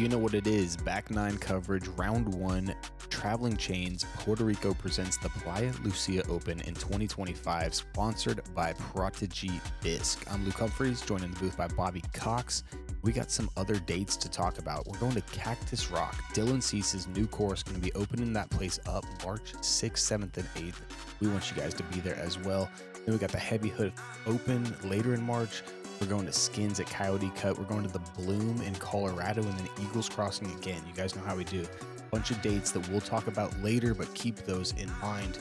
You know what it is. Back nine coverage, round one. Traveling Chains, Puerto Rico presents the Playa Lucia Open in 2025, sponsored by Prodigy Disc. I'm Luke Humphries, joined in the booth by Bobby Cox. We got some other dates to talk about. We're going to Cactus Rock. Dylan Cease's new course going to be opening that place up March 6th, 7th, and 8th. We want you guys to be there as well. Then we got the Heavy Hood Open later in March. We're going to Skins at Coyote Cut. We're going to the Bloom in Colorado, and then Eagles Crossing again. You guys know how we do. Bunch of dates that we'll talk about later, but keep those in mind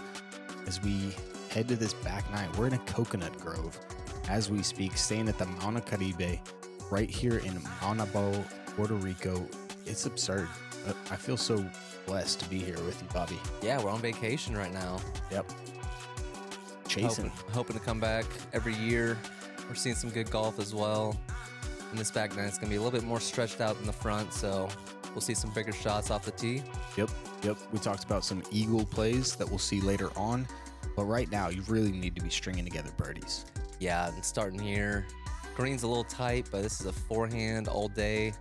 as we head to this back nine. We're in a coconut grove as we speak, staying at the Mauna Caribe right here in Manabo, Puerto Rico. It's absurd. I feel so blessed to be here with you, Bobby. Yeah, we're on vacation right now. Yep. Chasing. Hoping to come back every year. We're seeing some good golf as well. And this back nine is going to be a little bit more stretched out in the front, so we'll see some bigger shots off the tee. Yep. We talked about some eagle plays that we'll see later on. But right now, you really need to be stringing together birdies. Yeah, and starting here. Green's a little tight, but this is a forehand all day.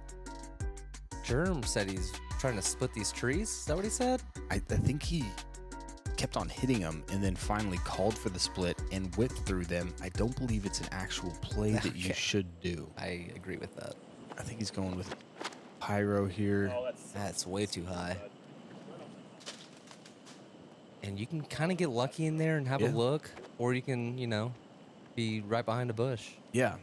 Jerm said he's trying to split these trees. Is that what he said? I think he kept on hitting them and then finally called for the split and whipped through them. I don't believe it's an actual play that you should do. I agree with that. I think he's going with pyro here. Oh, That's way too high. And you can kind of get lucky in there and have a look, or you can, be right behind a bush. Yeah,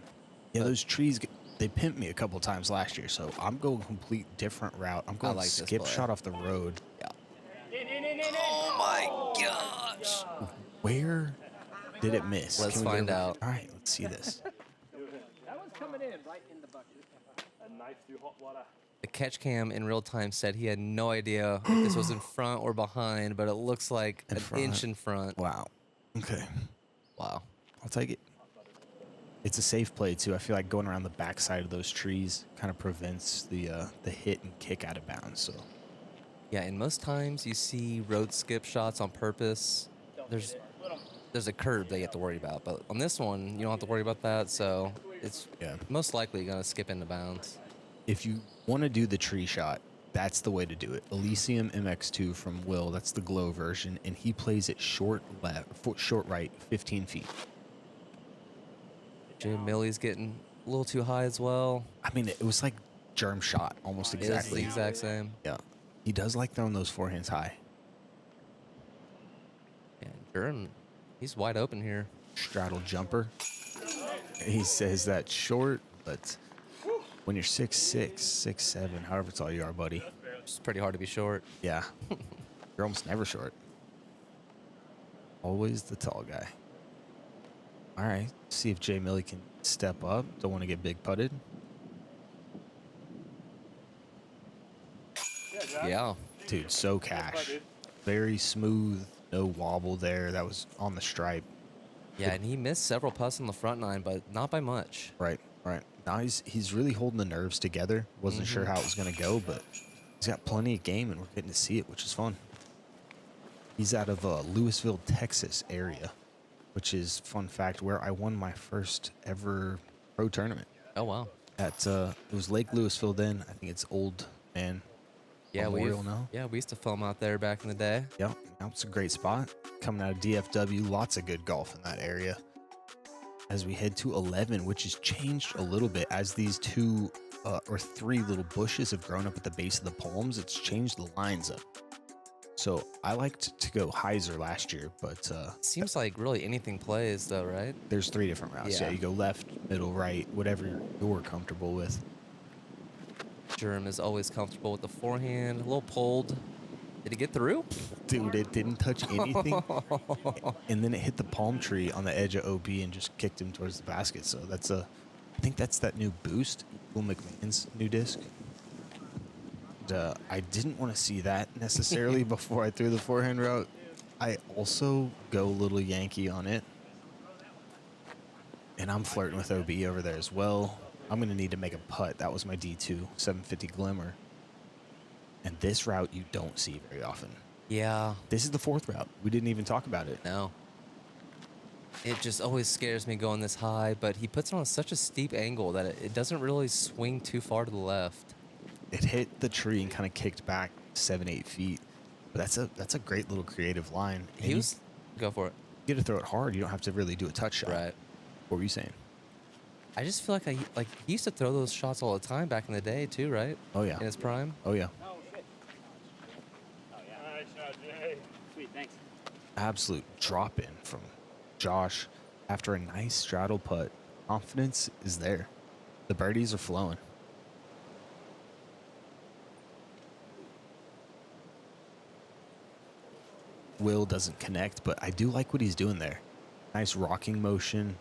those trees, they pimped me a couple times last year, so I'm going a complete different route. I'm going like skip shot off the road. Yeah. Oh my gosh. Where did it miss? Let's find out. All right, let's see this. That one's coming in right in the bucket. A knife through hot water. The catch cam in real time said he had no idea if this was in front or behind, but it looks like an inch in front. Wow. Okay. Wow. I'll take it. It's a safe play, too. I feel like going around the backside of those trees kind of prevents the hit and kick out of bounds. So, yeah, and most times you see road skip shots on purpose. There's a curb that you have to worry about, but on this one, you don't have to worry about that, so it's most likely going to skip into bounds. If you want to do the tree shot, that's the way to do it. Elysium MX2 from Will, that's the glow version, and he plays it short right, 15 feet. Jay Millie's getting a little too high as well. I mean, it was like Jerm shot, almost exactly. It's the exact same. Yeah. He does like throwing those forehands high. And Jerm, he's wide open here. Straddle jumper. He says that's short, but when you're 6'6", 6'7", however tall you are, buddy. It's pretty hard to be short. Yeah. You're almost never short. Always the tall guy. All right. See if Jay Millie can step up. Don't want to get big putted. Yeah. Dude, so cash. Very smooth. No wobble there. That was on the stripe. Yeah, and he missed several putts on the front nine, but not by much. Right. Now he's really holding the nerves together. Wasn't sure how it was going to go, but he's got plenty of game, and we're getting to see it, which is fun. He's out of Louisville, Texas area, which is, fun fact, where I won my first ever pro tournament. Oh, wow. It was Lake Louisville then. I think it's Old Man Memorial now. Yeah, we used to film out there back in the day. Yeah, now it's a great spot. Coming out of DFW, lots of good golf in that area. As we head to 11, which has changed a little bit as these two or three little bushes have grown up at the base of the palms. It's changed the lines up. So I liked to go hyzer last year, but Seems like really anything plays, though, right? there's three different routes. Yeah, you go left, middle, right, whatever you're comfortable with. Jerm is always comfortable with the forehand. A little pulled. Did he get through? Dude, it didn't touch anything. And then it hit the palm tree on the edge of OB and just kicked him towards the basket. So I think that's that new boost, Will McMahon's new disc. And, I didn't want to see that necessarily before I threw the forehand route. I also go a little Yankee on it. And I'm flirting with OB over there as well. I'm going to need to make a putt. That was my D2, 750 Glimmer. And this route you don't see very often. Yeah. This is the fourth route. We didn't even talk about it. No. It just always scares me going this high, but he puts it on such a steep angle that it doesn't really swing too far to the left. It hit the tree and kind of kicked back 7-8 feet. But that's a great little creative line. And He was go for it. you get to throw it hard. You don't have to really do a touch shot. Right. What were you saying? I just feel like he used to throw those shots all the time back in the day too, right? Oh yeah. In his prime. Oh yeah. Oh, shit. Oh, yeah. Nice shot, Jay. Sweet, thanks. Absolute drop in from Josh after a nice straddle putt. Confidence is there. The birdies are flowing. Will doesn't connect, but I do like what he's doing there. Nice rocking motion.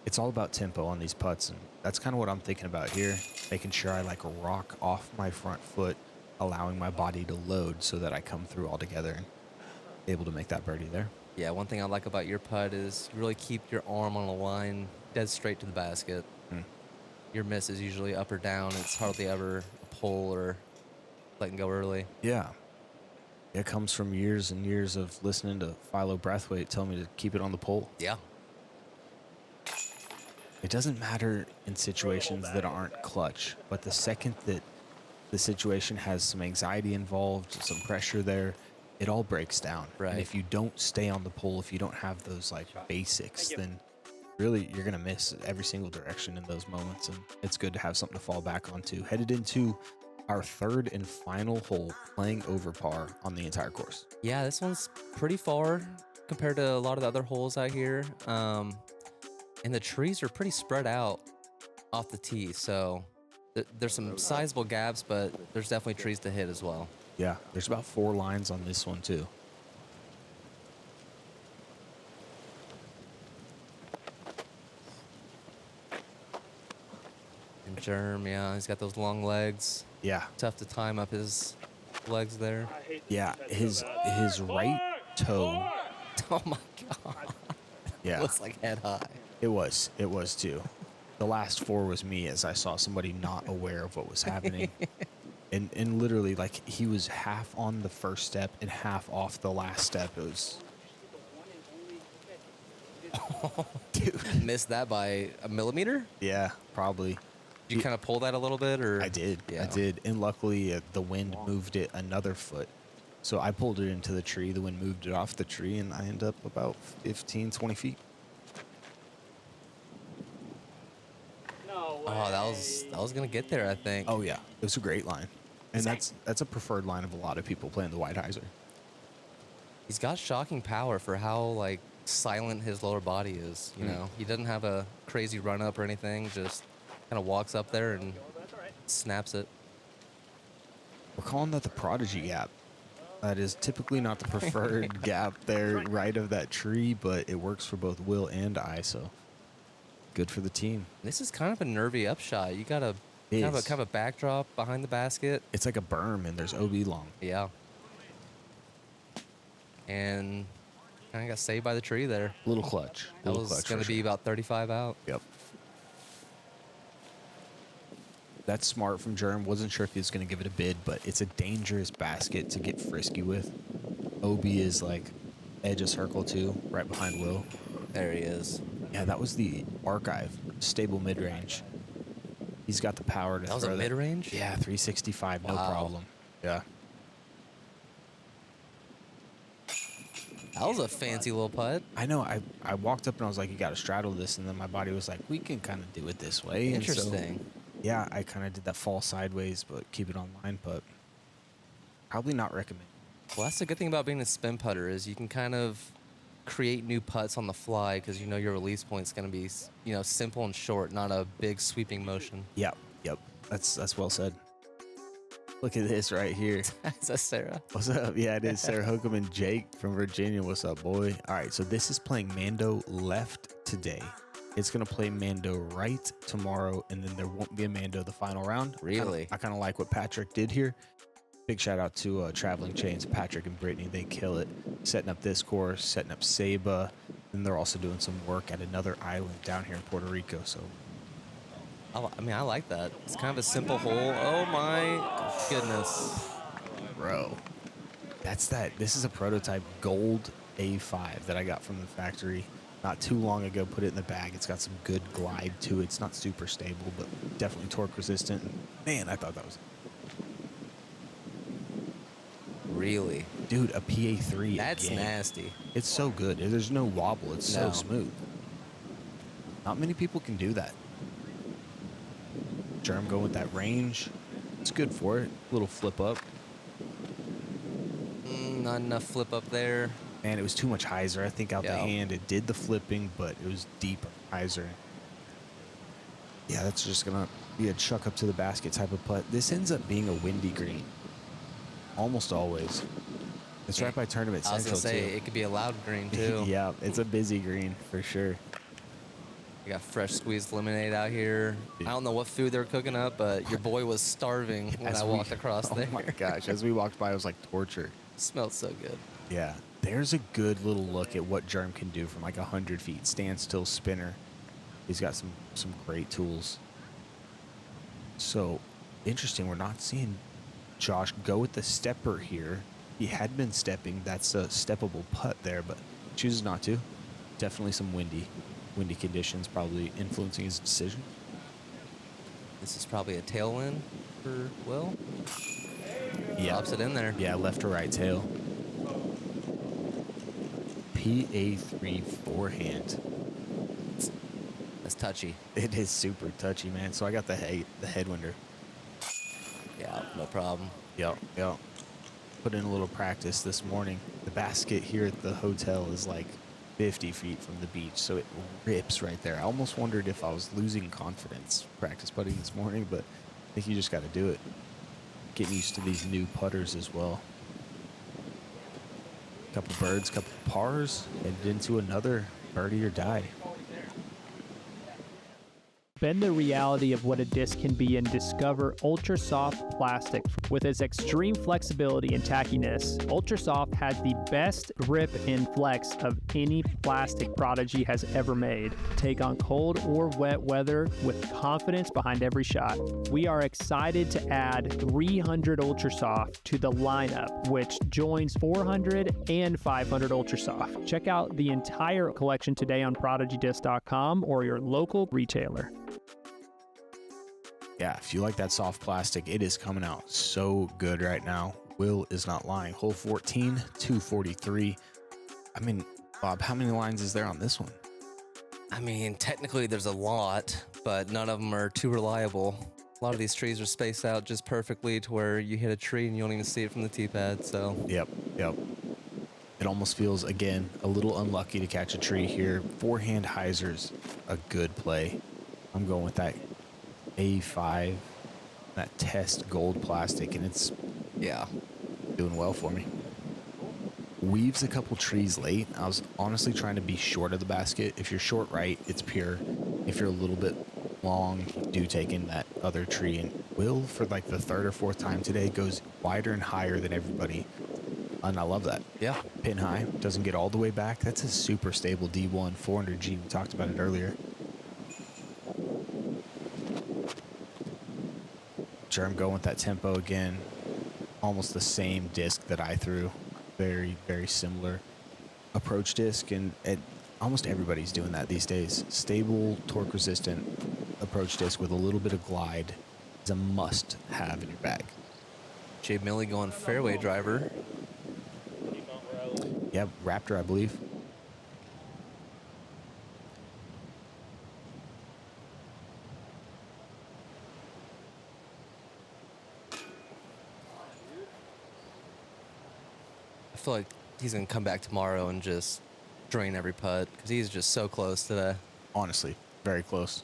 It's all about tempo on these putts, and that's kind of what I'm thinking about here. Making sure I like rock off my front foot, allowing my body to load so that I come through all together and able to make that birdie there. Yeah, one thing I like about your putt is you really keep your arm on a line dead straight to the basket. Your miss is usually up or down. It's hardly ever a pull or letting go early. Yeah. It comes from years and years of listening to Philo Brathwaite tell me to keep it on the pole. Yeah. It doesn't matter in situations that aren't clutch, but the second that the situation has some anxiety involved, some pressure there, it all breaks down. Right. And if you don't stay on the pole, if you don't have those like basics, then really you're going to miss every single direction in those moments. And it's good to have something to fall back onto. Headed into our third and final hole, playing over par on the entire course. Yeah, this one's pretty far compared to a lot of the other holes out here. And the trees are pretty spread out off the tee. So there's some sizable gaps, but there's definitely trees to hit as well. Yeah, there's about 4 lines on this one too. And Jerm, yeah, he's got those long legs. Yeah. Tough to time up his legs there. Yeah, his right toe. Oh my God. Yeah. Looks like head high. It was too. The last 4 was me as I saw somebody not aware of what was happening. and literally like he was half on the first step and half off the last step. It was dude. Missed that by a millimeter? Yeah, probably. Did you kind of pull that a little bit, or? I did. Yeah. I did. And luckily the wind moved it another foot. So I pulled it into the tree, the wind moved it off the tree, and I ended up about 15, 20 feet. No way. Oh, that was gonna get there, I think. Oh yeah, it was a great line. And that's a preferred line of a lot of people playing the Whiteheiser. He's got shocking power for how like silent his lower body is. You know, he doesn't have a crazy run up or anything. Just kind of walks up there and snaps it. We're calling that the Prodigy gap. That is typically not the preferred gap there right of that tree, but it works for both Will and I, so good for the team. This is kind of a nervy upshot. You got a It kind is. of a backdrop behind the basket. It's like a berm, and there's OB long. Yeah. And kind of got saved by the tree there. Little clutch. That Little was clutch going for to be sure. about 35 out. Yep. That's smart from Jerm. Wasn't sure if he was going to give it a bid, but it's a dangerous basket to get frisky with. OB is like edge of circle too, right behind Will. There he is. Yeah, that was the archive. Stable mid-range. He's got the power to That was throw a mid-range? Yeah, 365, no Wow. problem. Yeah. That was a fancy little putt. I know. I walked up and I was like, you got to straddle this. And then my body was like, we can kind of do it this way. And so, Interesting. yeah, I kind of did that fall sideways, but keep it on line putt. Probably not recommend. Well, that's the good thing about being a spin putter is you can kind of create new putts on the fly because you know your release point's going to be, you know, simple and short, not a big sweeping motion. Yep. That's well said. Look at this right here. Is that Sarah? What's up? Yeah, it is Sarah Hookham and Jake from Virginia. What's up, boy? All right, so this is playing Mando left today. It's going to play Mando right tomorrow, and then there won't be a Mando the final round. Really? I kind of like what Patrick did here. Big shout out to Traveling Chains, Patrick and Brittany. They kill it. Setting up this course, setting up Saba. And they're also doing some work at another island down here in Puerto Rico. So I mean, I like that. It's kind of a simple hole. Oh, my goodness. bro, this is a prototype gold A5 that I got from the factory not too long ago. Put it in the bag. It's got some good glide to it. It's not super stable, but definitely torque resistant. Man, I thought that was Really? Dude, a PA3 That's again. nasty. It's so good. There's no wobble. It's so No. smooth. Not many people can do that. Jerm going with that range. It's good for it. Little flip up. Not enough flip up there. Man, it was too much hyzer. I think out the Yeah. hand, it did the flipping, but it was deeper hyzer. Yeah, that's just going to be a chuck up to the basket type of putt. This ends up being a windy green. Almost always. It's right by Tournament I was Central, going to say, too. it could be a loud green, too. Yeah, it's a busy green for sure. We got fresh squeezed lemonade out here. I don't know what food they were cooking up, but your boy was starving when I walked across there. Oh my gosh, as we walked by, it was like torture. Smelled so good. Yeah, there's a good little look at what Jerm can do from like 100 feet. Standstill spinner. He's got some great tools. So, interesting, we're not seeing Josh go with the stepper here. He had been stepping. That's a steppable putt there, but chooses not to. Definitely some windy conditions probably influencing his decision. This is probably a tailwind for Will. Yeah. Drops it in there. Yeah, left to right tail. PA3 forehand. That's touchy. It is super touchy, man. So I got the headwinder. Yeah, no problem. Yep. Put in a little practice this morning. The basket here at the hotel is like 50 feet from the beach, so it rips right there. I almost wondered if I was losing confidence practice putting this morning, but I think you just got to do it. Getting used to these new putters as well. Couple birds, couple pars, headed into another birdie or die. Bend the reality of what a disc can be and discover Ultra Soft plastic. With its extreme flexibility and tackiness, Ultra Soft has the best grip and flex of any plastic Prodigy has ever made. Take on cold or wet weather with confidence behind every shot. We are excited to add 300 Ultra Soft to the lineup, which joins 400 and 500 Ultra Soft. Check out the entire collection today on ProdigyDisc.com or your local retailer. Yeah, if you like that soft plastic, it is coming out so good right now. Will is not lying. Hole 14, 243. I mean, Bob, how many lines is there on this one? I mean, technically there's a lot, but none of them are too reliable. A lot of these trees are spaced out just perfectly to where you hit a tree and you don't even see it from the tee pad, so. Yep. It almost feels, again, a little unlucky to catch a tree here. Forehand hyzer's a good play. I'm going with that A5, that test gold plastic, and it's doing well for me. Weaves a couple trees late. I was honestly trying to be short of the basket. If you're short right, it's pure. If you're a little bit long, you do take in that other tree. And Will, for like the third or fourth time today, goes wider and higher than everybody. And I love that. Yeah. Pin high, doesn't get all the way back. That's a super stable D1 400G. We talked about it earlier. Jerm going with that tempo again. Almost the same disc that I threw. Very, very similar approach disc, and almost everybody's doing that these days. Stable, torque-resistant approach disc with a little bit of glide is a must-have in your bag. Jay Millie going fairway driver. Yeah, Raptor, I believe. I feel like he's going to come back tomorrow and just drain every putt because he's just so close today. Honestly, very close.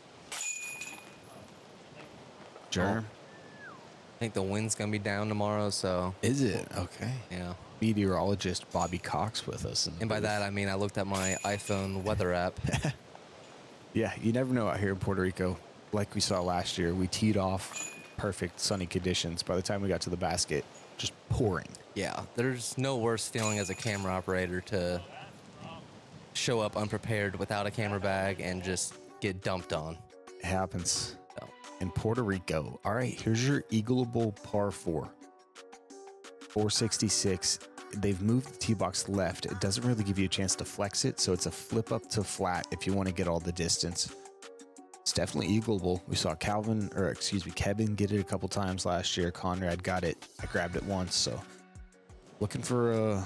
Jerm. I think the wind's going to be down tomorrow, so. Is it? Okay. Yeah. Meteorologist Bobby Cox with us. And by that, I mean I looked at my iPhone weather app. Yeah, you never know out here in Puerto Rico. Like we saw last year, we teed off perfect sunny conditions. By the time we got to the basket, just pouring. Yeah, there's no worse feeling as a camera operator to show up unprepared without a camera bag and just get dumped on. It happens. So. In Puerto Rico. All right, here's your eagleable par 4. 466. They've moved the tee box left. It doesn't really give you a chance to flex it, so it's a flip up to flat if you want to get all the distance. It's definitely eagleable. We saw Kevin get it a couple times last year. Conrad got it. I grabbed it once, so Looking for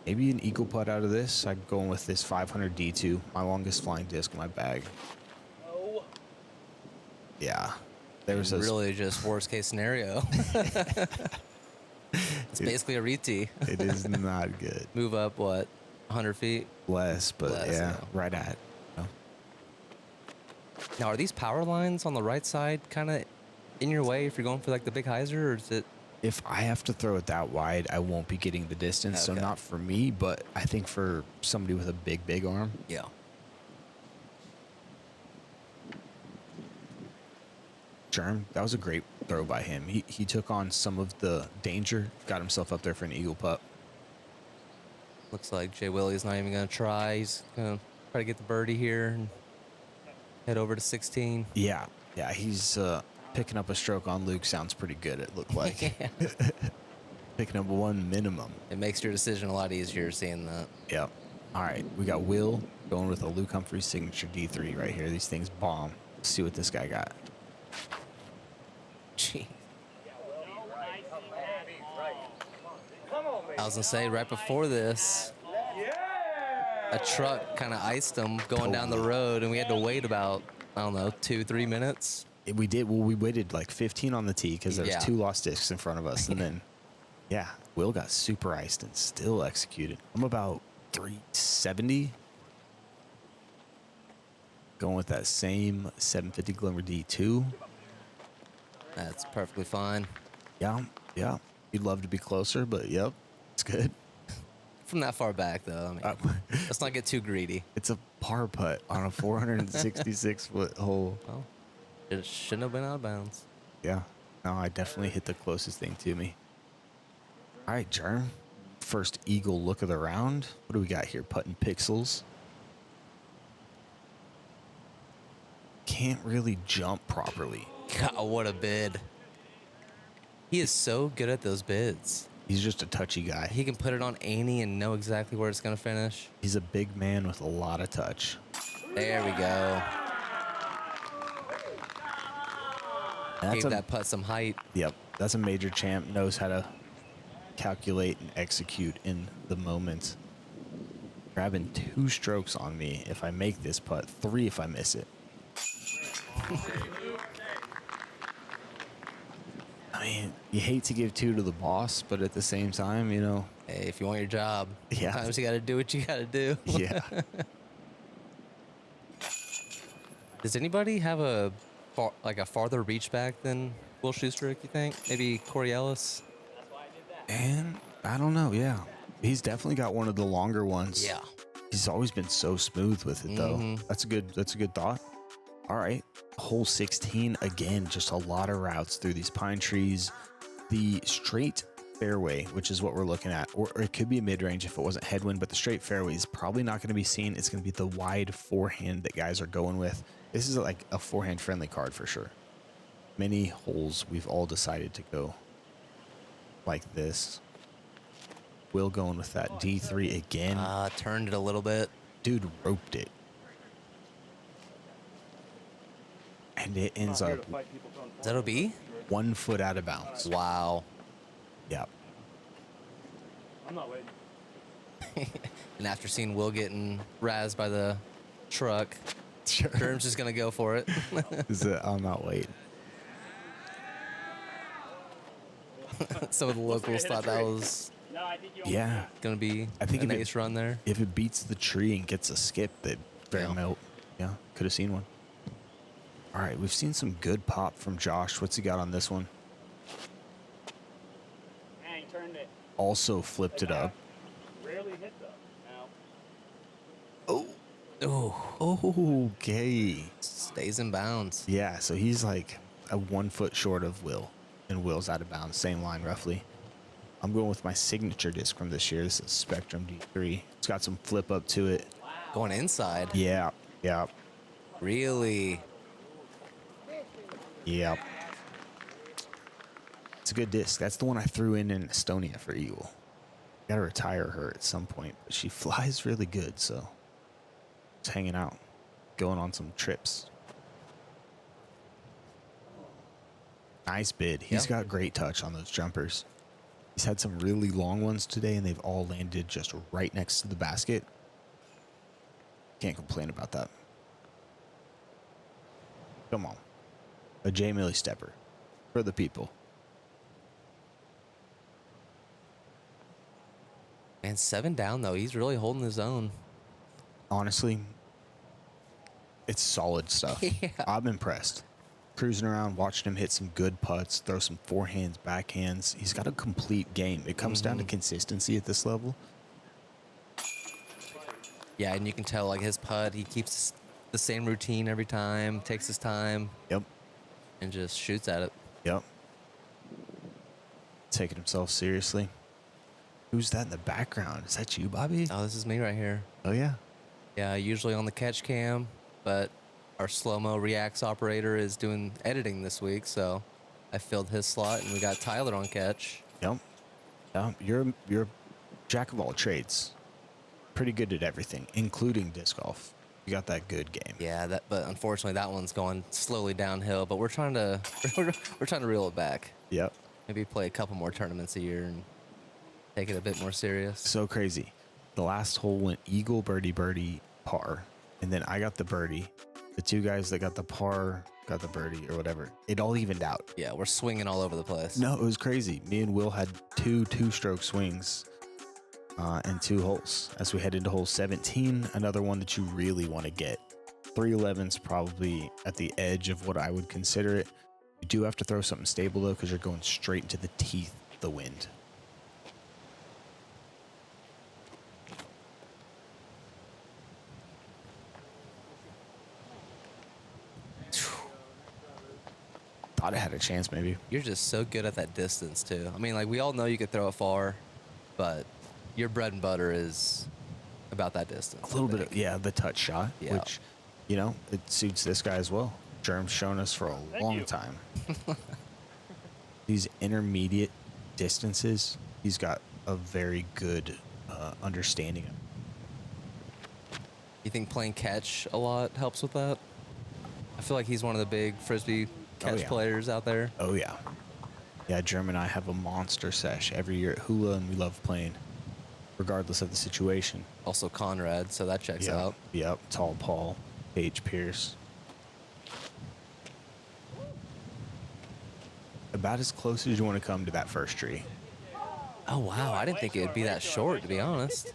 maybe an eagle putt out of this. I'm going with this 500 D2, my longest flying disc in my bag. Oh. Yeah. There was a really just worst case scenario. It's basically a re-tee. It is not good. Move up, what, 100 feet? Less, but Less, yeah, yeah. right at. You know? Now, are these power lines on the right side kind of in your way if you're going for like the big hyzer, or is it? If I have to throw it that wide, I won't be getting the distance. So Okay. not for me, but I think for somebody with a big arm. Yeah. Jerm, that was a great throw by him. He took on some of the danger, got himself up there for an eagle putt. Looks like Jay Willie's not even going to try. He's going to try to get the birdie here and head over to 16. Yeah, he's picking up a stroke on Luke. Sounds pretty good, it looked like. Yeah. Picking up one minimum. It makes your decision a lot easier seeing that. Yep. All right, we got Will going with a Luke Humphries signature D3 right here. These things bomb. Let's see what this guy got. Gee. I was going to say, right before this, a truck kind of iced him going down the road, and we had to wait about, I don't know, 2-3 minutes. We did. Well, we waited like 15 on the tee because there was Yeah. 2 lost discs in front of us. And then, yeah, Will got super iced and still executed. I'm about 370. Going with that same 750 Glimmer D2. That's perfectly fine. Yeah. You'd love to be closer, but yep, it's good. From that far back, though, I mean, let's not get too greedy. It's a par putt on a 466-foot hole. Well, it shouldn't have been out of bounds. Yeah. No, I definitely hit the closest thing to me. All right, Jerm. First eagle look of the round. What do we got here? Putting pixels. Can't really jump properly. God, what a bid. He is so good at those bids. He's just a touchy guy. He can put it on Annie and know exactly where it's going to finish. He's a big man with a lot of touch. There we go. That's Gave that putt some height. Yep. That's a major champ. Knows how to calculate and execute in the moment. Grabbing 2 strokes on me if I make this putt, 3 if I miss it. I mean, you hate to give 2 to the boss, but at the same time, you know. Hey, if you want your job, Yeah. sometimes you got to do what you got to do. Yeah. Does anybody have a farther reach back than Will Shusterick, you think? Maybe Corey Ellis? And I don't know. Yeah. He's definitely got one of the longer ones. Yeah. He's always been so smooth with it, though. Mhm. That's a good thought. All right. Hole 16, again, just a lot of routes through these pine trees. The straight fairway, which is what we're looking at, or it could be a mid-range if it wasn't headwind, but the straight fairway is probably not going to be seen. It's going to be the wide forehand that guys are going with. This is like a forehand friendly card for sure. Many holes we've all decided to go like this. Will going with that D3 again. Turned it a little bit. Dude roped it. And it ends up Is that OB? 1 foot out of bounds. Wow. Yeah. I'm not waiting. And after seeing Will getting razzed by the truck, Jerm's just going to go for it. I'm not waiting. Some of the locals thought that was No, I think you Yeah. going to be I think an if it- ace run there. If it beats the tree and gets a skip, that very Yeah. well, yeah, could have seen one. All right, we've seen some good pop from Josh. What's he got on this one? Man, he turned it. Also flipped it up. Rarely hit though. No. Oh, Okay. stays in bounds. Yeah, so he's like a 1 foot short of Will, and Will's out of bounds. Same line, roughly. I'm going with my signature disc from this year. This is Spectrum D3. It's got some flip up to it. Going inside. Yeah, Really? yeah. It's a good disc. That's the one I threw in Estonia for Eagle. Gotta retire her at some point, but she flies really good, so just hanging out, going on some trips. Nice bid. He's Yeah. got great touch on those jumpers. He's had some really long ones today, and they've all landed just right next to the basket. Can't complain about that. Come on. A J. Millie stepper for the people. And 7 down, though. He's really holding his own. Honestly, it's solid stuff. Yeah. I'm impressed. Cruising around, watching him hit some good putts, throw some forehands, backhands. He's got a complete game. It comes down to consistency at this level. Yeah, and you can tell, like, his putt, he keeps the same routine every time, takes his time. Yep. And just shoots at it. Yep. Taking himself seriously. Who's that in the background? Is that you, Bobby? Oh, this is me right here. Oh, yeah. Yeah, usually on the catch cam, but our slow-mo reacts operator is doing editing this week, so I filled his slot, and we got Tyler on catch. Yep. Yeah, you're jack of all trades. Pretty good at everything, including disc golf. You got that good game. Yeah, but unfortunately that one's going slowly downhill, but we're trying to we're trying to reel it back. Yep. Maybe play a couple more tournaments a year and take it a bit more serious. So crazy. The last hole went eagle, birdie, birdie, par, and then I got the birdie. The two guys that got the par got the birdie or whatever. It all evened out. Yeah, we're swinging all over the place. No, it was crazy. Me and Will had two-stroke swings and 2 holes. As we head into hole 17, another one that you really want to get. 311's probably at the edge of what I would consider it. You do have to throw something stable, though, because you're going straight into the teeth of the wind. Thought it had a chance, maybe. You're just so good at that distance, too. I mean, like, we all know you could throw it far, but your bread and butter is about that distance. A little bit of, yeah, the touch shot, Yeah. which, you know, it suits this guy as well. Jerm's shown us for a long time. These intermediate distances, he's got a very good understanding of. You think playing catch a lot helps with that? I feel like he's one of the big Frisbee catch players out there. Oh, yeah. Yeah, Jerm and I have a monster sesh every year at Hula, and we love playing, regardless of the situation. Also Conrad, so that checks out. Yep, Tall Paul, Paige Pierce. About as close as you want to come to that first tree. Oh, wow. I didn't think it would be that short, to be honest.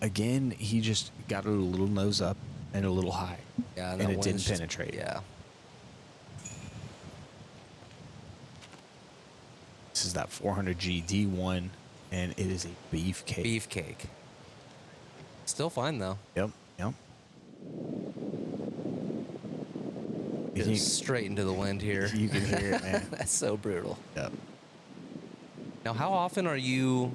Again, he just got it a little nose up and a little high. Yeah, and that it didn't wind's just- penetrate. Yeah. This is that 400G D1, and it is a beefcake. Beefcake. Still fine, though. Yep. Just straight into the wind here. You can hear it, man. That's so brutal. Yep. Now, how often are you...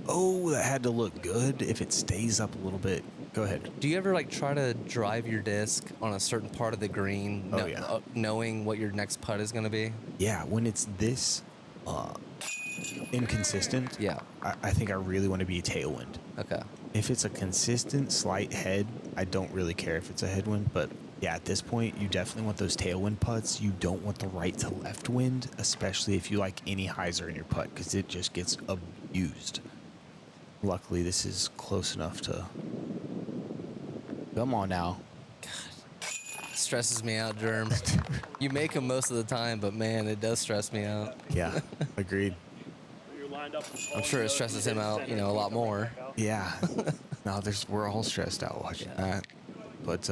Oh, that had to look good if it stays up a little bit. Go ahead. Do you ever, like, try to drive your disc on a certain part of the green, knowing what your next putt is going to be? Yeah, when it's this inconsistent, Yeah. I think I really want to be a tailwind. Okay. If it's a consistent slight head, I don't really care if it's a headwind, but yeah, at this point, you definitely want those tailwind putts. You don't want the right to left wind, especially if you like any hyzer in your putt, because it just gets abused. Luckily, this is close enough to... Come on now. Stresses me out, Jerm. You make them most of the time, but man, it does stress me out. Yeah, agreed. I'm sure it stresses him out, a lot more. Yeah. No, we're all stressed out watching that. But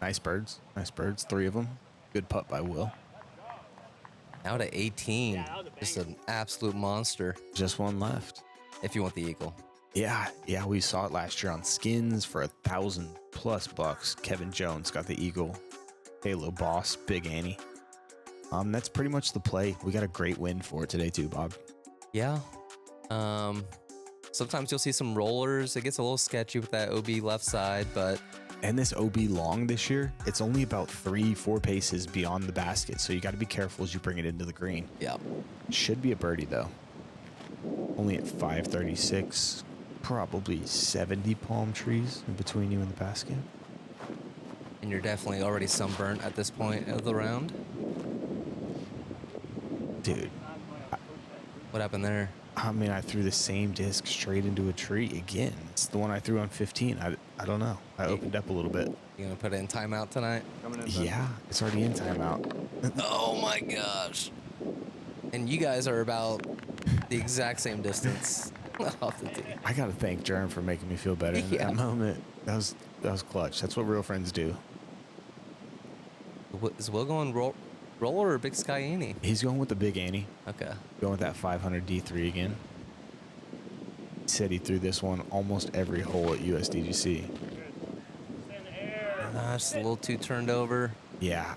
nice birds. 3 of them. Good putt by Will. Now to 18. Just an absolute monster. Just one left. If you want the eagle. Yeah, we saw it last year on Skins for $1,000+ bucks. Kevin Jones got the eagle. Halo Boss, Big Annie. That's pretty much the play. We got a great win for it today too, Bob. Yeah. Sometimes you'll see some rollers. It gets a little sketchy with that OB left side, but... And this OB long this year, it's only about 3-4 paces beyond the basket, so you got to be careful as you bring it into the green. Yeah. Should be a birdie, though. Only at 536. Probably 70 palm trees in between you and the basket. And you're definitely already sunburnt at this point of the round. Dude. What happened there? I mean, I threw the same disc straight into a tree again. It's the one I threw on 15. I don't know. I opened up a little bit. You gonna put it in timeout tonight? Yeah, it's already in timeout. Oh my gosh. And you guys are about the exact same distance off the tee. I gotta thank Jerm for making me feel better in that moment. That was clutch. That's what real friends do. Is Will going roller or big sky Annie? He's going with the big Annie. Okay. Going with that 500 D3 again. He said he threw this one almost every hole at USDGC. Just a little too turned over. Yeah.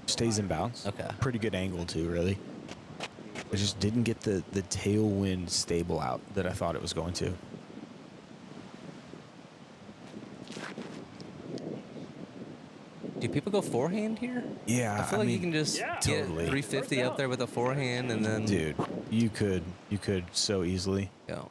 Stays in bounds. Okay. Pretty good angle too, really. I just didn't get the tailwind stable out that I thought it was going to. Do people go forehand here? Yeah, I feel like you can just get totally. 350 up there with a forehand and then... Dude, you could so easily. Yeah.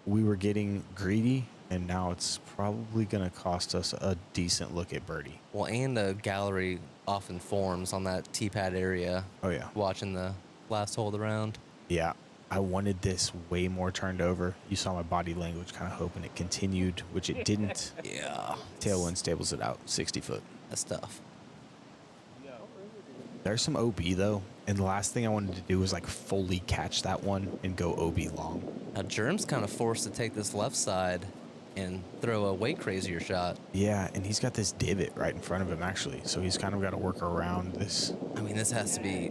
We were getting greedy, and now it's probably going to cost us a decent look at birdie. Well, and the gallery often forms on that tee pad area. Oh, yeah. Watching the last hole of the round. Yeah, I wanted this way more turned over. You saw my body language kind of hoping it continued, which it didn't. Yeah. Tailwind stables it out, 60 foot. That's tough. There's some OB, though, and the last thing I wanted to do was, like, fully catch that one and go OB long. Now, Jerm's kind of forced to take this left side and throw a way crazier shot. Yeah, and he's got this divot right in front of him, actually, so he's kind of got to work around this. I mean, this has to be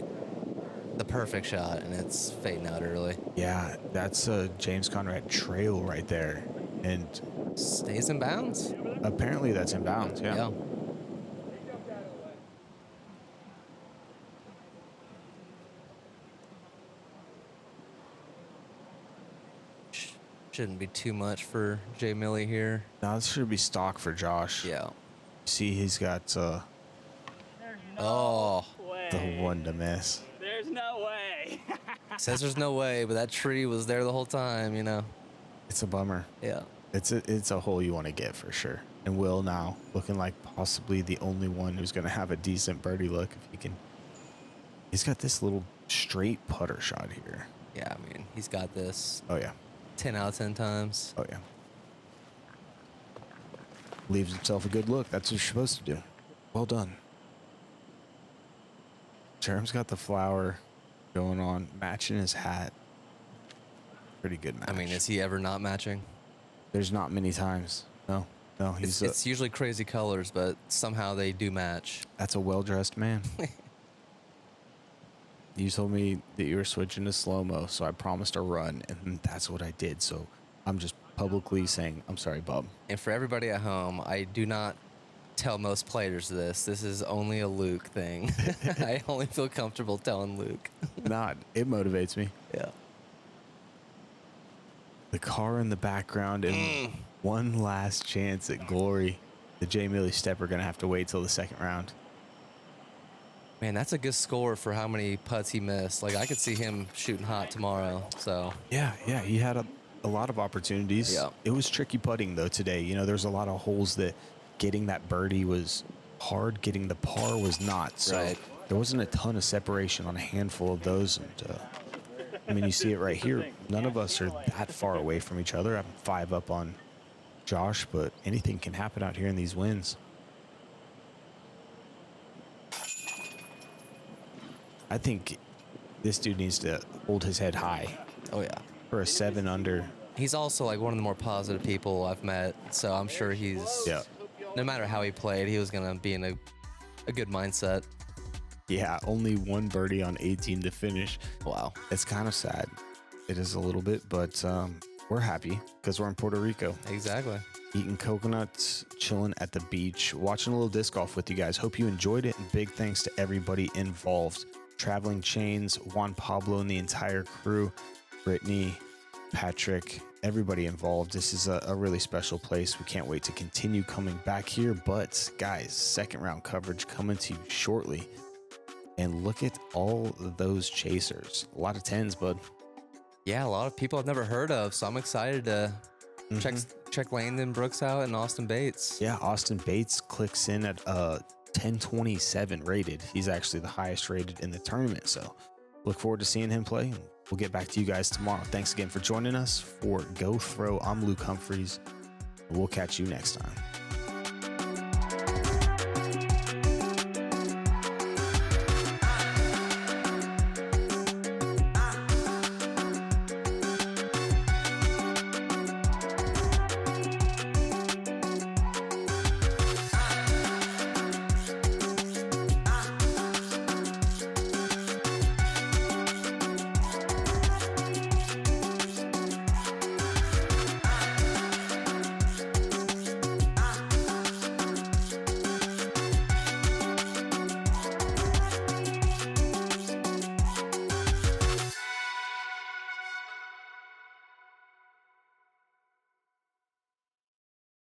the perfect shot, and it's fading out early. Yeah, that's a James Conrad trail right there, and Stays in bounds? apparently that's in bounds, yeah. Shouldn't be too much for Jay Millie here. Now, this should be stock for Josh. Yeah. See, he's got There's Oh. way. the one to miss. There's no way. Says there's no way, but that tree was there the whole time, you know. It's a bummer. Yeah. It's a hole you want to get for sure. And Will now looking like possibly the only one who's going to have a decent birdie look if he can. He's got this little straight putter shot here. Yeah, I mean, he's got this Oh, yeah. 10 out of 10 times. Oh, yeah. Leaves himself a good look. That's what you're supposed to do. Well done. Jerm's got the flower going on, matching his hat. Pretty good match. I mean, is he ever not matching? There's not many times. No, he's It's usually crazy colors, but somehow they do match. that's a well-dressed man. You told me that you were switching to slow-mo, so I promised a run, and that's what I did. So I'm just publicly saying, I'm sorry, Bob. And for everybody at home, I do not tell most players this. This is only a Luke thing. I only feel comfortable telling Luke. Not. It motivates me. Yeah. The car in the background and one last chance at glory. The Jay Millie step are going to have to wait till the second round. Man, that's a good score for how many putts he missed. Like, I could see him shooting hot tomorrow. So, Yeah, he had a lot of opportunities. Yeah. It was tricky putting, though, today. You know, there's a lot of holes that getting that birdie was hard, getting the par was not. So Right. there wasn't a ton of separation on a handful of those. And, I mean, you see it right here. None of us are that far away from each other. I'm 5 up on Josh, but anything can happen out here in these wins. I think this dude needs to hold his head high oh, yeah. for a 7 under. He's also, like, one of the more positive people I've met. So I'm sure he's, Yeah. no matter how he played, he was going to be in a good mindset. Yeah, only one birdie on 18 to finish. Wow. It's kind of sad. It is a little bit, but we're happy because we're in Puerto Rico. Exactly. Eating coconuts, chilling at the beach, watching a little disc golf with you guys. Hope you enjoyed it, and big thanks to everybody involved. Traveling Chains, Juan Pablo and the entire crew, Brittany, Patrick, everybody involved. This is a really special place. We can't wait to continue coming back here. But guys, second round coverage coming to you shortly. And look at all of those chasers. A lot of 10s, bud. Yeah, a lot of people I've never heard of, so I'm excited to check Landon Brooks out and Austin Bates. Yeah, Austin Bates clicks in at 1027 rated. He's actually the highest rated in the tournament. So Look forward to seeing him play. We'll get back to you guys tomorrow. Thanks again for joining us. For Go Throw, I'm Luke Humphries. We'll catch you next time.